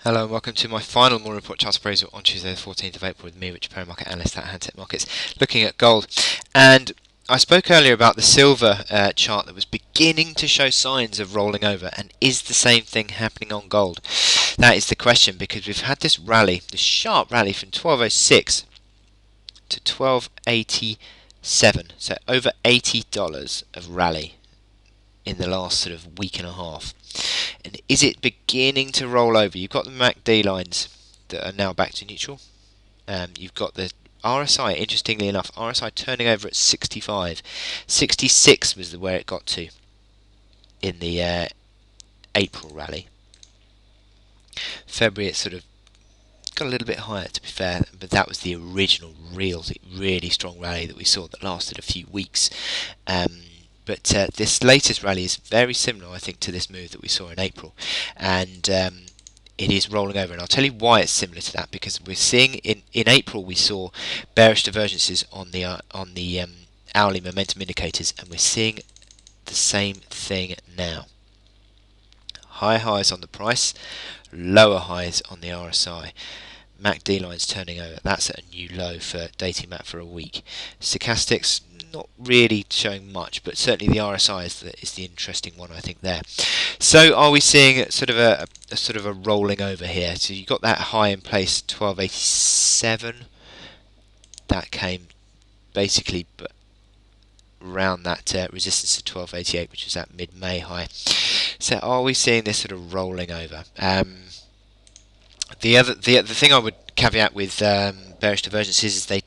Hello and welcome to my final morning report chart appraisal on Tuesday the 14th of April with me, Richard Perry, market analyst at Handset Markets, looking at gold. And I spoke earlier about the silver chart that was beginning to show signs of rolling over, and is the same thing happening on gold? That is the question, because we've had this rally, this sharp rally from 1206 to 1287, so over $80 of rally in the last sort of week and a half. And is it beginning to roll over? You've got the MACD lines that are now back to neutral. You've got the RSI, interestingly enough, RSI turning over at 65. 66 was where it got to in the April rally. February it sort of got a little bit higher, to be fair, but that was the original really strong rally that we saw that lasted a few weeks. But this latest rally is very similar, I think, to this move that we saw in April, and it is rolling over. And I'll tell you why it's similar to that, because we're seeing in April we saw bearish divergences on the hourly momentum indicators, and we're seeing the same thing now. High highs on the price, lower highs on the RSI. MACD lines turning over. That's at a new low for dating back for a week. Stochastics not really showing much, but certainly the RSI is the interesting one, I think, there. So are we seeing sort of a rolling over here? So you got that high in place, 1287. That came basically around that resistance of 1288, which was that mid-May high. So are we seeing this sort of rolling over? The other thing I would caveat with bearish divergences is they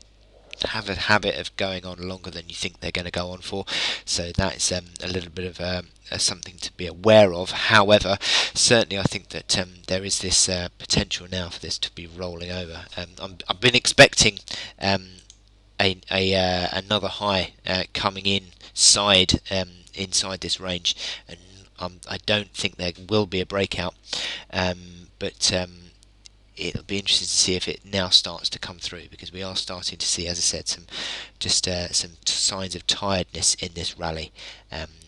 have a habit of going on longer than you think they're going to go on for, so that's a little bit of something to be aware of. However, certainly I think that there is this potential now for this to be rolling over. I've been expecting another high coming inside this range, and I don't think there will be a breakout, but it'll be interesting to see if it now starts to come through, because we are starting to see, as I said, some signs of tiredness in this rally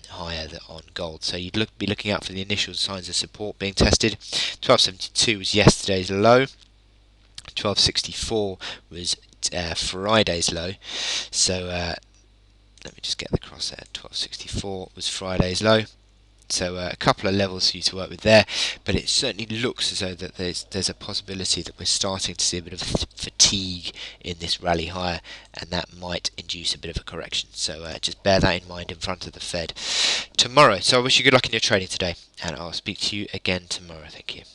higher on gold. So you'd be looking out for the initial signs of support being tested. 1272 was yesterday's low. 1264 was Friday's low. So let me just get the crosshair. 1264 was Friday's low. So a couple of levels for you to work with there, but it certainly looks as though that there's a possibility that we're starting to see a bit of fatigue in this rally higher, and that might induce a bit of a correction. So just bear that in mind in front of the Fed tomorrow. So I wish you good luck in your trading today, and I'll speak to you again tomorrow. Thank you.